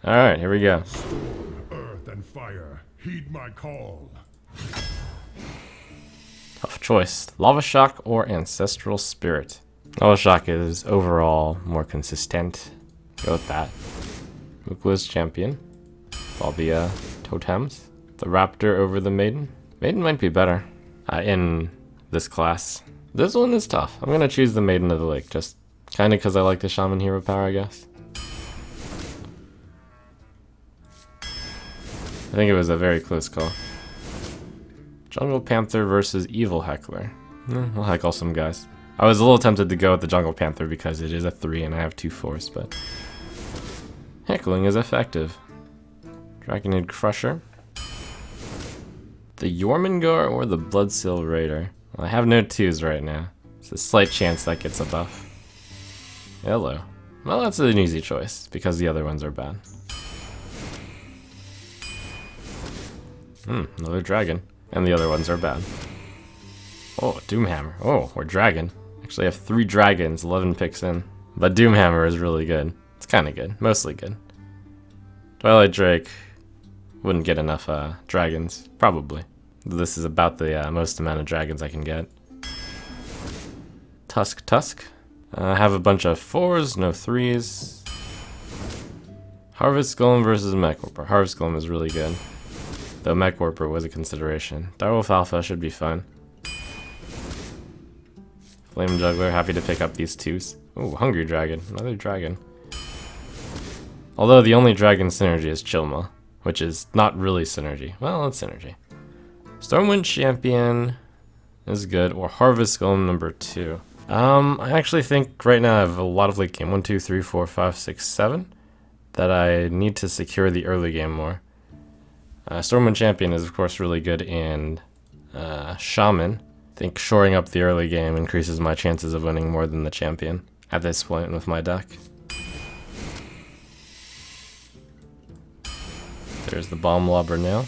Alright, here we go. Earth and fire, heed my call. Tough choice. Lava Shock or Ancestral Spirit? Lava Shock is overall more consistent. Go with that. Mukla's champion. All the totems. The Raptor over the Maiden. Maiden might be better in this class. This one is tough. I'm gonna choose the Maiden of the Lake, just kinda because I like the Shaman hero power, I guess. I think it was a very close call. Jungle Panther versus Evil Heckler. I'll heckle some guys. I was a little tempted to go with the Jungle Panther because it is a 3 and I have 2 force, but heckling is effective. Dragonid Crusher. The Jormungandr or the Bloodseal Raider? Well, I have no 2s right now. It's a slight chance that gets a buff. Hello. Well, that's an easy choice because the other ones are bad. Another dragon. And the other ones are bad. Oh, Doomhammer. Oh, or dragon. Actually, I have 3 dragons, 11 picks in. But Doomhammer is really good. It's kind of good. Mostly good. Twilight Drake wouldn't get enough dragons. Probably. This is about the most amount of dragons I can get. Tusk. I have a bunch of 4s, no 3s. Harvest Golem versus Mech Warper. Harvest Golem is really good. Though Mech Warper was a consideration. Direwolf Alpha should be fine. Flame Juggler, happy to pick up these 2s. Ooh, Hungry Dragon, another dragon. Although the only dragon synergy is Chilma, which is not really synergy. Well, it's synergy. Stormwind Champion is good, or Harvest Golem number 2. I actually think right now I have a lot of late game. 1, 2, 3, 4, 5, 6, 7. That I need to secure the early game more. Stormwind Champion is of course really good in Shaman. I think shoring up the early game increases my chances of winning more than the champion at this point with my deck. There's the Bomb Lobber now.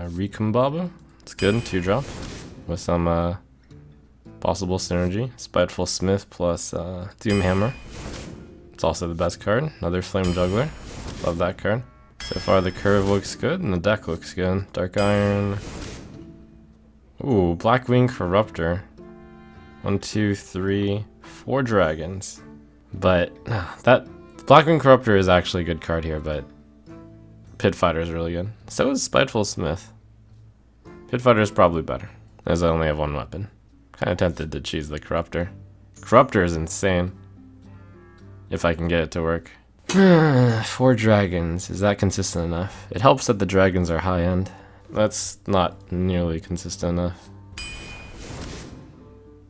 Recombabu. It's good, 2-drop. With some possible synergy. Spiteful Smith plus Doomhammer. It's also the best card. Another Flame Juggler. Love that card. So far the curve looks good and the deck looks good. Dark Iron. Ooh, Blackwing Corruptor. 1, 2, 3, 4 dragons. But that Blackwing Corruptor is actually a good card here, but Pit Fighter is really good. So is Spiteful Smith. Pit Fighter is probably better, as I only have 1 weapon. Kinda tempted to choose the Corruptor. Corruptor is insane. If I can get it to work. 4 dragons. Is that consistent enough? It helps that the dragons are high end. That's not nearly consistent enough.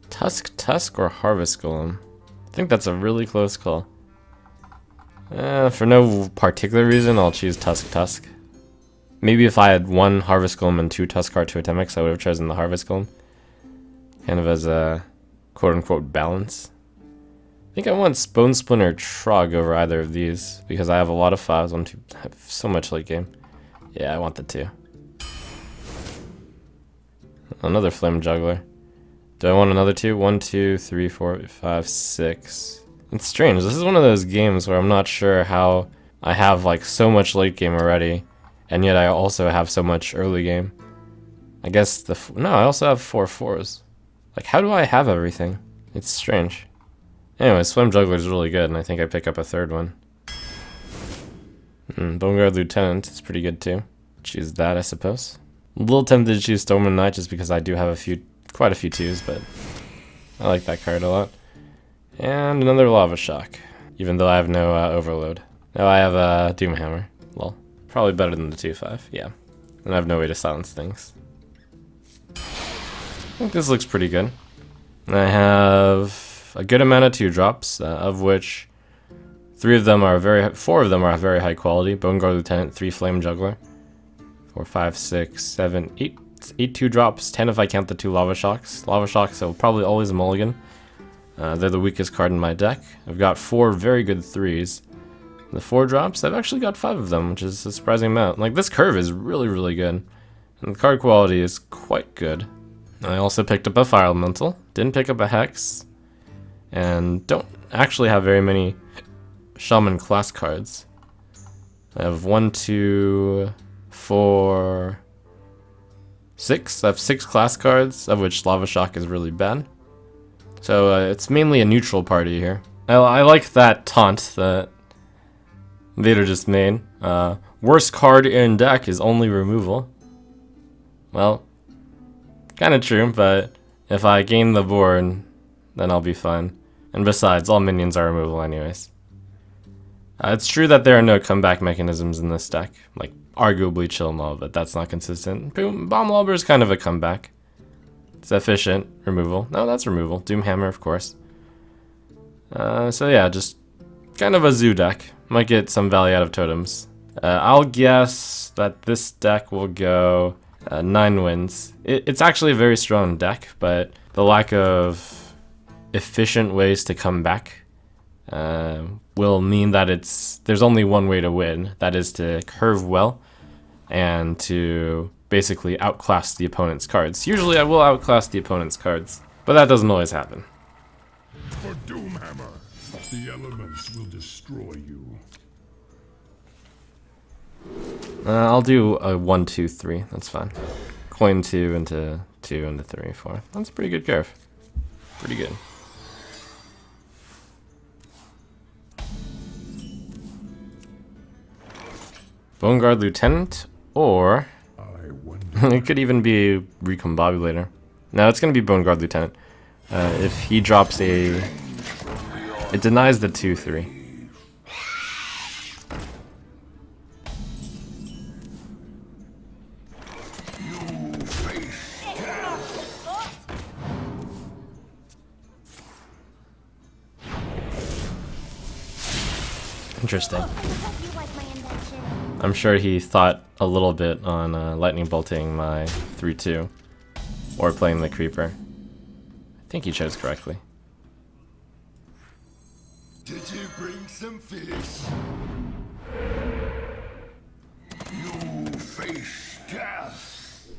Tusk or Harvest Golem? I think that's a really close call. For no particular reason, I'll choose Tusk. Maybe if I had 1 Harvest Golem and 2 Tuskar Totemics, I would have chosen the Harvest Golem. Kind of as a quote-unquote balance. I think I want Bone Splinter Trog over either of these, because I have a lot of 5s, 1, 2, I have so much late game. Yeah, I want the 2. Another Flame Juggler. Do I want another 2? 1, 2, 3, 4, 5, 6. It's strange, this is one of those games where I'm not sure how I have like so much late game already, and yet I also have so much early game. I guess no, I also have 4 4s. Like, how do I have everything? It's strange. Anyways, Flame Juggler is really good, and I think I pick up a 3rd one. Boneguard Lieutenant is pretty good too. Choose that, I suppose. A little tempted to choose Stormwind Knight just because I do have quite a few 2s, but I like that card a lot. And another Lava Shock, even though I have no Overload. No, I have a Doomhammer. Well, probably better than the 2-5, yeah. And I have no way to silence things. I think this looks pretty good. I have a good amount of 2-drops, of which 4 of them are very high quality. Boneguard Lieutenant, 3 Flame Juggler, 4, 5, 6, 7, 8. 8 2-drops, 10 if I count the 2 Lava Shocks. Lava Shocks will probably always mulligan. They're the weakest card in my deck. I've got 4 very good 3s. The 4-drops, I've actually got 5 of them, which is a surprising amount. Like, this curve is really, really good. And the card quality is quite good. I also picked up a Fire Elemental. Didn't pick up a Hex. And don't actually have very many Shaman class cards. I have 1, 2, 4, 6. I have 6 class cards, of which Lava Shock is really bad. So it's mainly a neutral party here. I like that taunt that Vader just made. Worst card in deck is only removal. Well, kind of true, but if I gain the board, then I'll be fine. And besides, all minions are removal anyways. It's true that there are no comeback mechanisms in this deck, like arguably Chill Maul, but that's not consistent. Bomb Lobber is kind of a comeback. It's efficient. Removal. No, that's removal. Doom Hammer, of course. So yeah, just kind of a zoo deck. Might get some value out of totems. I'll guess that this deck will go 9 wins. It's actually a very strong deck, but the lack of efficient ways to come back will mean that there's only one way to win. That is to curve well and to basically outclass the opponent's cards. Usually I will outclass the opponent's cards, but that doesn't always happen. For Doomhammer, the elements will destroy you. I'll do a 1, 2, 3. That's fine. Coin 2 into 2 into 3, 4. That's a pretty good curve. Pretty good. Bone Guard Lieutenant, or it could even be Recombobulator. No, it's going to be Bone Guard Lieutenant. If he drops it denies the 2/3. Interesting. I'm sure he thought a little bit on lightning bolting my 3/2 or playing the creeper. I think he chose correctly. Did you bring some fish? You face death.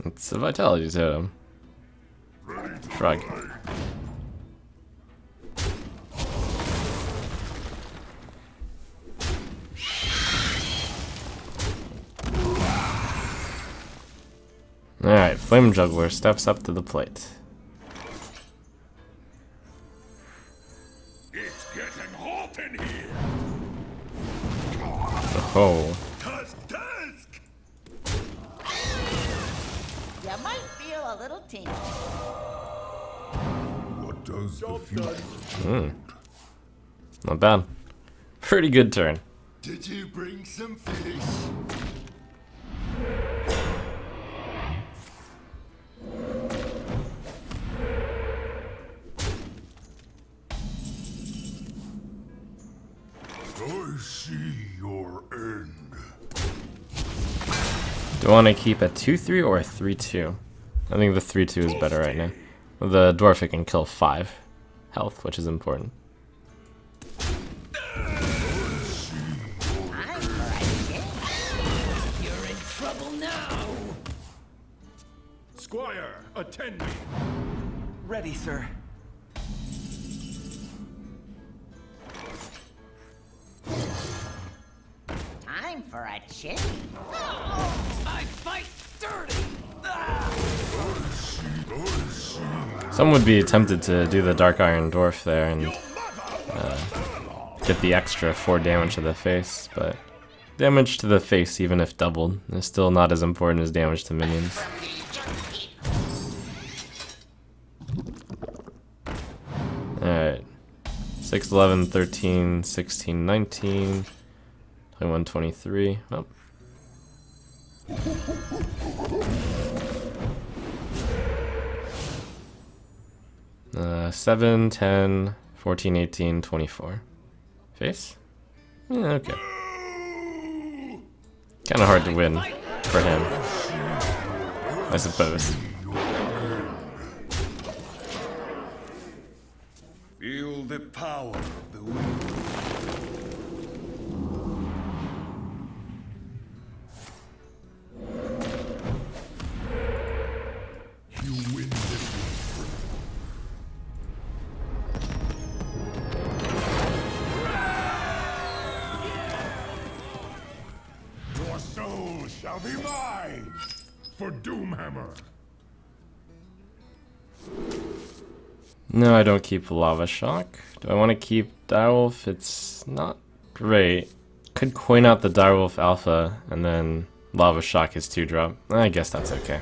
It's a vitality totem. Shrug. Alright, Flame Juggler steps up to the plate. It's getting hot in here. Oh. Tusk. You might feel a little tingle. What does the future? Not bad. Pretty good turn. Did you bring some fish? I see your end. Do I want to keep a 2/3 or a 3/2? I think the 3/2 is better right now. With the dwarf, it can kill 5 health, which is important. You're in trouble now. Squire, attend me. Ready, sir. Time for a chin. I fight dirty. Some would be tempted to do the Dark Iron Dwarf there and get the extra 4 damage to the face, but damage to the face, even if doubled, is still not as important as damage to minions. Alright. 6, 11, 13, 16, 19, 21, 23. Oh. Uh, 7, 10, 14, 18, 24. Face? Yeah, okay. Kind of hard to win for him, I suppose. Feel the power of the wind. You win this shall be mine! For Doomhammer! No, I don't keep Lava Shock. Do I want to keep Direwolf? It's not great. Could coin out the Direwolf Alpha and then Lava Shock his 2-drop. I guess that's okay.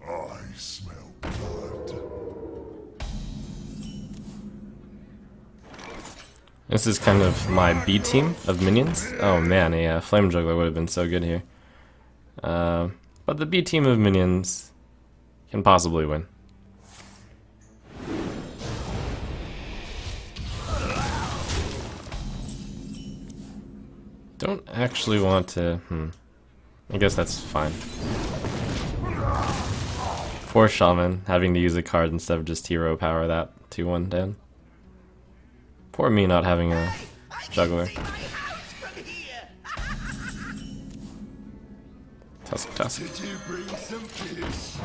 I smell blood. This is kind of my B team of minions. Oh man, a Flame Juggler would have been so good here. But the B team of minions can possibly win. Don't actually want to... I guess that's fine. Poor Shaman, having to use a card instead of just hero power that 2-1 down. Poor me not having a Juggler. Tusk, tusk. Did you bring some fish?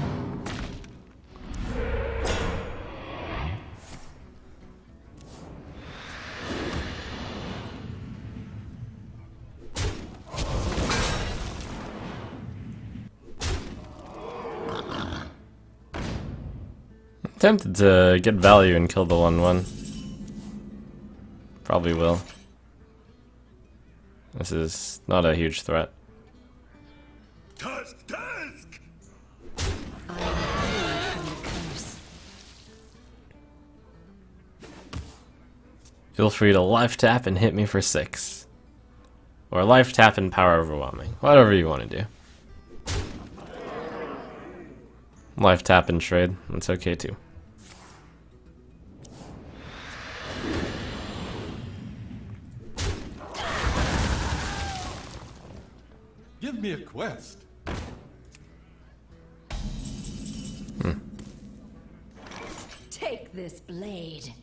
I'm tempted to get value and kill the 1-1. Probably will. This is not a huge threat. Tusk, tusk! Feel free to life tap and hit me for 6. Or life tap and power overwhelming. Whatever you want to do. Life tap and trade. That's okay too. Give me a quest. Take this blade.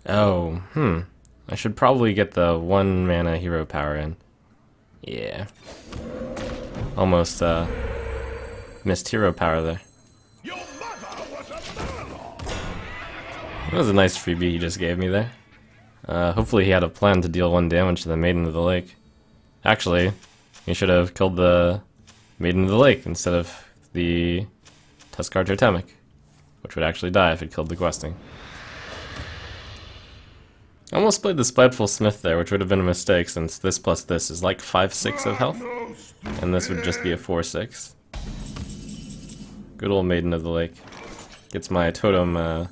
Oh, I should probably get the 1 mana hero power in. Yeah. Almost, missed hero power there. Your mother was a murloc! That was a nice freebie he just gave me there. Hopefully he had a plan to deal 1 damage to the Maiden of the Lake. Actually, he should have killed the Maiden of the Lake instead of the Tuskar Totemic, which would actually die if it killed the questing. I almost played the Spiteful Smith there, which would have been a mistake since this plus this is like 5-6 of health, and this would just be a 4-6. Good old Maiden of the Lake. Gets my totem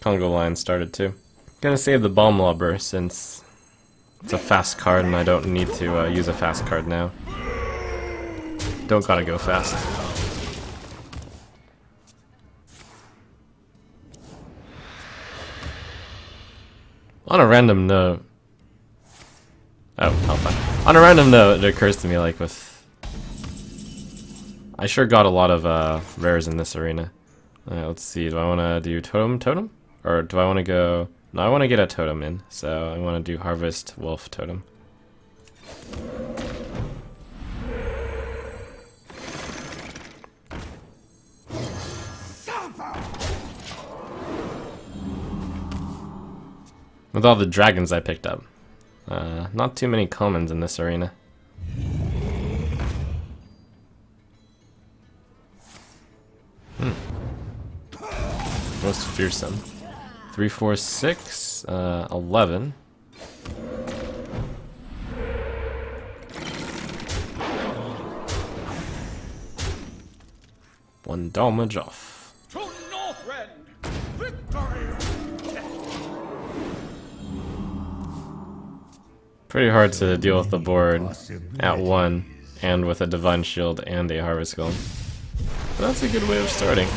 Congo line started too. Gonna save the Bomb Lobber since it's a fast card and I don't need to use a fast card now. Don't gotta go fast. On a random note... Oh, fine. On a random note, it occurs to me, like, with... I sure got a lot of rares in this arena. Let's see, do I want to do totem? Or do I want to go... No, I want to get a totem in, so I want to do Harvest Wolf Totem. With all the dragons I picked up. Not too many commons in this arena. Most fearsome. 3, 4, 6, 11. One damage off. To Northrend! Victory! Pretty hard to deal with the board at 1 and with a Divine Shield and a Harvest Golem. But that's a good way of starting.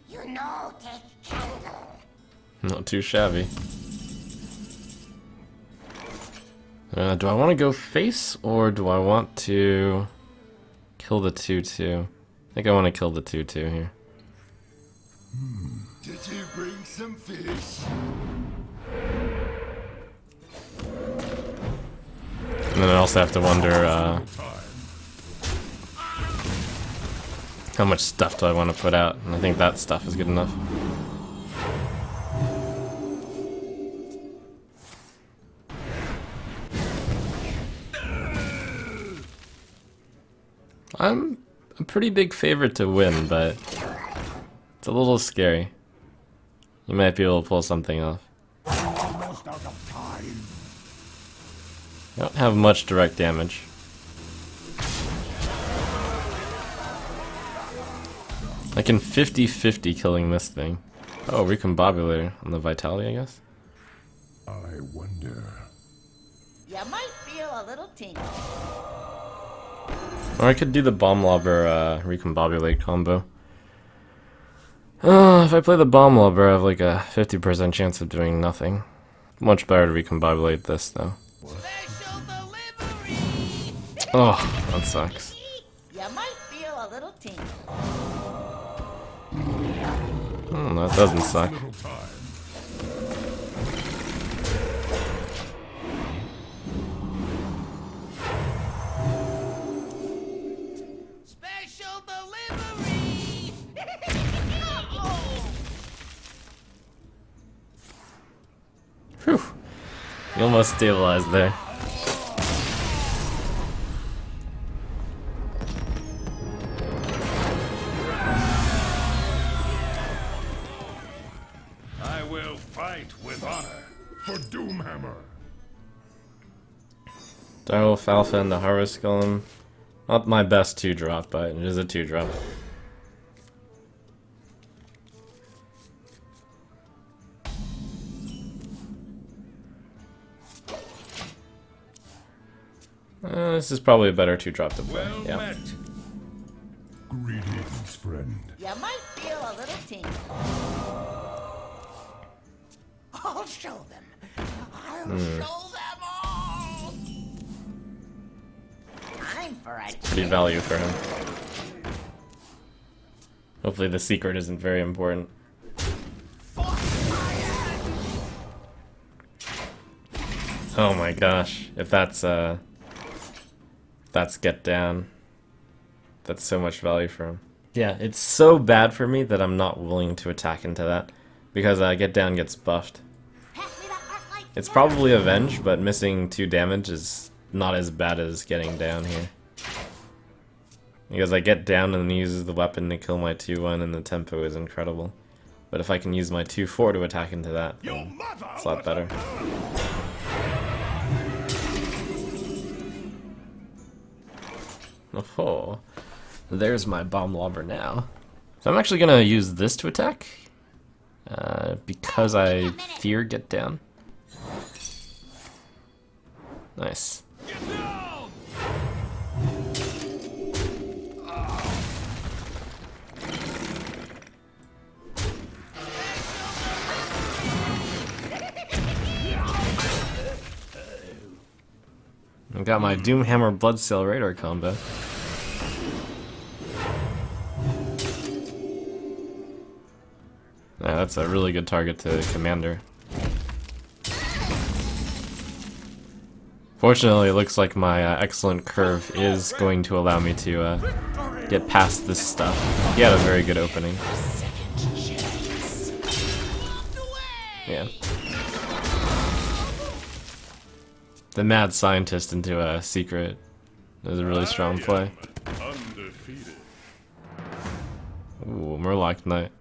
You know, take candle. Not too shabby. Do I want to go face or do I want to kill the 2-2? I think I want to kill the 2-2 here. Did you bring some fish? And then I also have to wonder how much stuff do I want to put out, and I think that stuff is good enough. I'm a pretty big favorite to win, but it's a little scary. You might be able to pull something off. Almost out of time. I don't have much direct damage. I can 50-50 killing this thing. Oh, Recombobulator on the Vitality, I guess? I wonder. You might feel a little tingle. Or I could do the Bomb Lobber Recombobulate combo. If I play the Bomb Lobber, I have like a 50% chance of doing nothing. Much better to Recombobulate this, though. Special delivery! Oh, that sucks. You might feel a little tingle. That doesn't suck. Little time. Special delivery! Whew. You almost stabilized there. I will fight with honor for Doomhammer. Direwolf Alpha and the Harvest Golem. Not my best 2-drop, but it is a 2-drop. This is probably a better 2-drop to play. Well Yeah. met. Greetings, friend. You might feel a little tingle. I'll show them. I'll show them all. Time for a Pretty value for him. Hopefully the secret isn't very important. Oh my gosh. If that's Get Down. That's so much value for him. Yeah, it's so bad for me that I'm not willing to attack into that. Because Get Down gets buffed. It's probably Avenge, but missing 2 damage is not as bad as getting down here. Because I get down and then he uses the weapon to kill my 2-1 and the tempo is incredible. But if I can use my 2-4 to attack into that, then it's a lot better. Oh, there's my Bomb Lobber now. So I'm actually gonna use this to attack. Because I fear Get Down. Nice. I got my Doomhammer Bloodsail Radar combo. Yeah, that's a really good target to Commander. Fortunately, it looks like my excellent curve is going to allow me to get past this stuff. He had a very good opening. Yeah. The mad scientist into a secret is a really strong play. Undefeated. Ooh, Murloc Knight.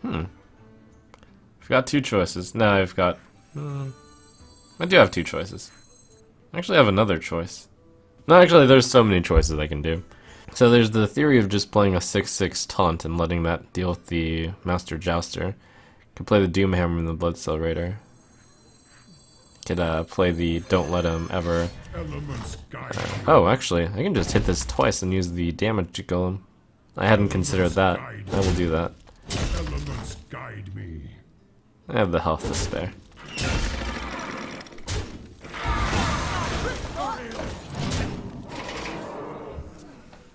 I've got 2 choices. No, I've got... I do have 2 choices. I actually have another choice. No, actually, there's so many choices I can do. So there's the theory of just playing a 6/6 taunt and letting that deal with the Master Jouster. Could play the Doomhammer and the Bloodsail Raider. Could play the Don't Let Him Ever. Elements guide me. Oh, actually, I can just hit this twice and use the damage to Golem. I hadn't considered that. I will do that. Elements guide me. I have the health to spare.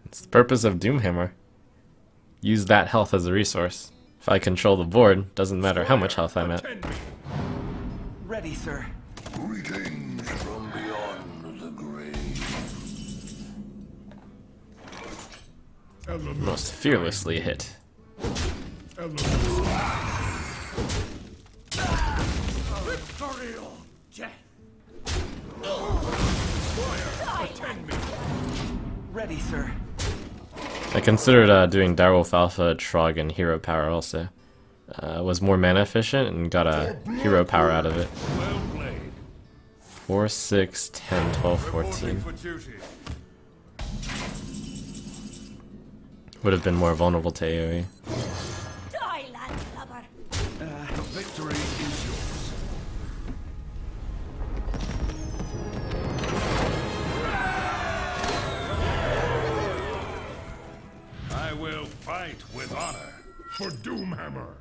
It's the purpose of Doomhammer. Use that health as a resource. If I control the board, doesn't matter how much health I'm at. Attend me. Ready, sir. Greetings from beyond the grave. Elements Most fearlessly hit. Elements Victorial Jet. attend me. Ready, sir. I considered doing Direwolf Alpha, Trog, and Hero Power also. Was more mana efficient and got a Hero Power out of it. Well played. 4, 6, 10, 12, 14. For duty. Would have been more vulnerable to AoE. Die, landlubber. Victory is yours. I will fight with honor for Doomhammer.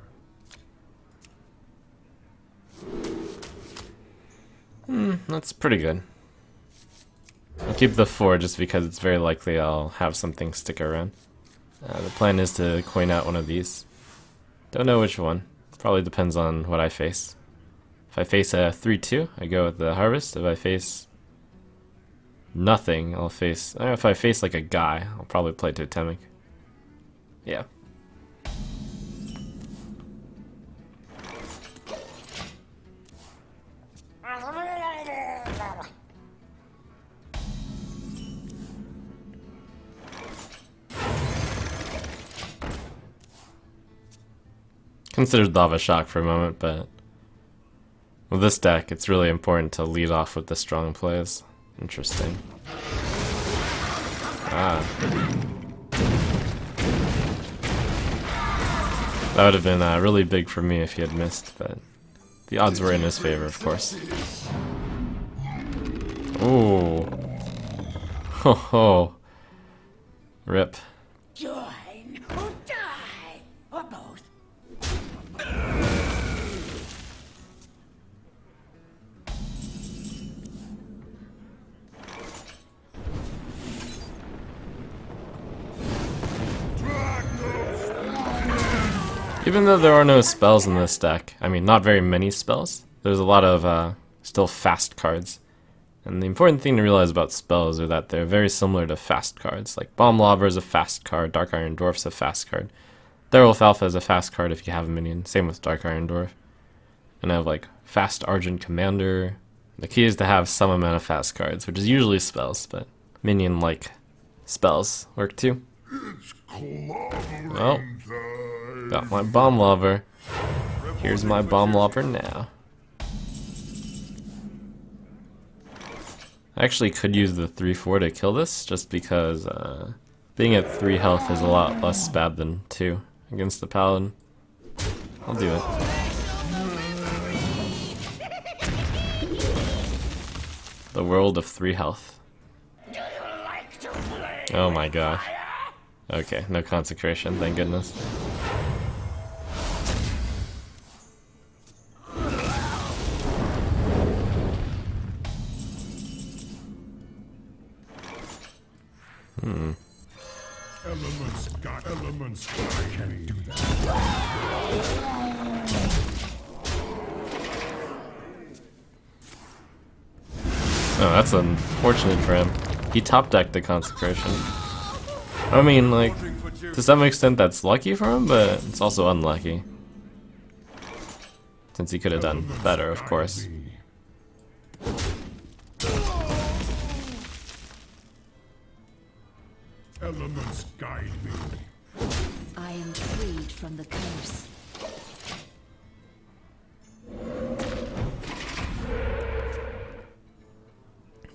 That's pretty good. I'll keep the 4 just because it's very likely I'll have something stick around. The plan is to coin out one of these. Don't know which one. Probably depends on what I face. If I face a 3-2, I go with the Harvest. If I face nothing, I'll face... if I face like a guy, I'll probably play Totemic. Yeah. Considered Lava Shock for a moment, but with this deck, it's really important to lead off with the strong plays. Interesting. Ah. That would have been really big for me if he had missed, but the odds were in his favor, of course. Ooh. Ho ho. Rip. Join or die, or both. Even though there are no spells in this deck, I mean, not very many spells, there's a lot of still fast cards. And the important thing to realize about spells are that they're very similar to fast cards. Like Bomb Lobber is a fast card, Dark Iron Dwarf's a fast card. Direwolf Alpha is a fast card if you have a minion, same with Dark Iron Dwarf. And I have like Fast Argent Commander. The key is to have some amount of fast cards, which is usually spells, but minion-like spells work too. It's clobbering Oh. time. Got my Bomb Lobber. Here's my Bomb Lobber now. I actually could use the 3-4 to kill this, just because being at 3 health is a lot less bad than 2 against the Paladin. I'll do it. The world of 3 health. Oh my gosh. Okay, no consecration, thank goodness. Elements guide me. Do that. Oh, that's unfortunate for him. He top decked the consecration. I mean, like, to some extent that's lucky for him, but it's also unlucky. Since he could have done better, of course. Elements guide me. I am freed from the curse.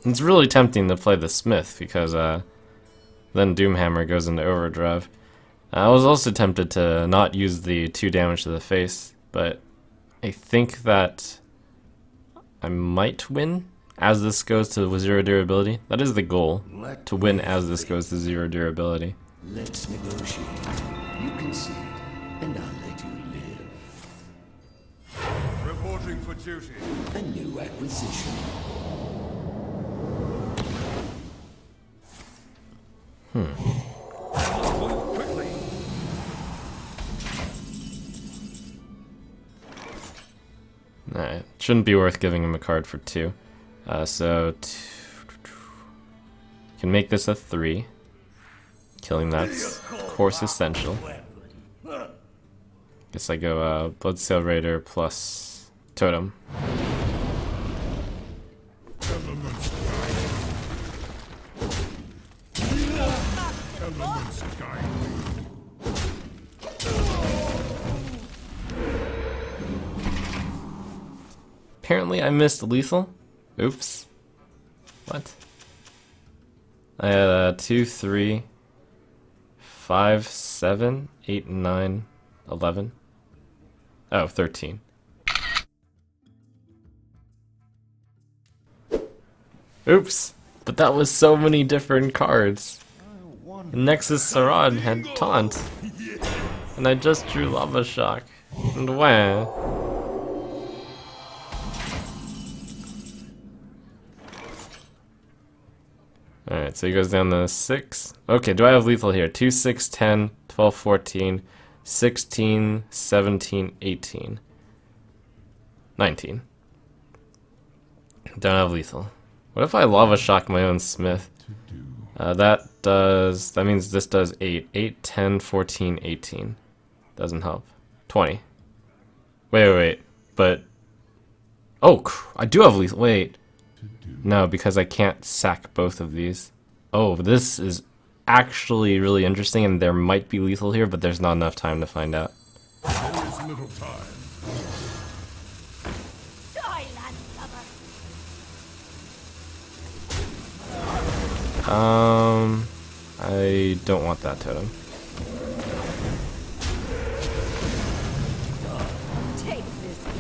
It's really tempting to play the Smith, because then Doomhammer goes into overdrive. I was also tempted to not use the 2 damage to the face, but I think that I might win as this goes to 0 durability. That is the goal, to win as this goes to 0 durability. Let's negotiate. You can see it, and I'll let you live. Reporting for duty. A new acquisition. Move quickly. Shouldn't be worth giving him a card for 2. Can make this a 3. Killing that's of course essential. Guess I go Bloodsail Raider plus Totem. Elements guide me. Apparently I missed lethal. Oops. What? I had 2, 3, 5, 7, 8, 9, 11. Oh, 13. Oops. But that was so many different cards. Nexus Sarad had Taunt. And I just drew Lava Shock. And wah. Alright, so he goes down to 6. Okay, do I have lethal here? 2, 6, 10, 12, 14, 16, 17, 18, 19. Don't have lethal. What if I Lava Shock my own Smith? That means this does 8. 8, 10, 14, 18. Doesn't help. 20. Wait. But... Oh, I do have lethal. Wait. No, because I can't sack both of these. Oh, this is actually really interesting, and there might be lethal here, but there's not enough time to find out. There is little time. Die, landlubber. I don't want that totem. Take this blade.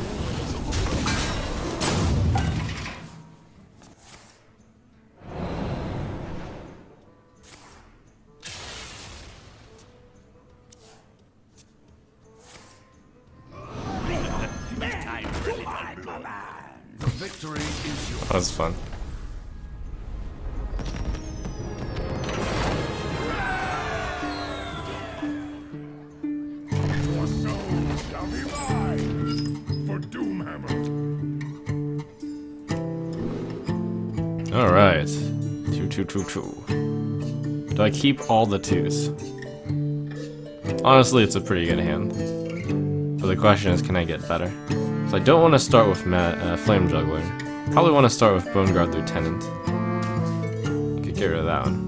The victory is yours. That was fun. Your soul shall be mine for Doomhammer. Alright. 2. Do I keep all the 2s? Honestly, it's a pretty good hand. But the question is, can I get better? So I don't want to start with Flame Juggler. Probably want to start with Bone Guard Lieutenant. Could get rid of that one.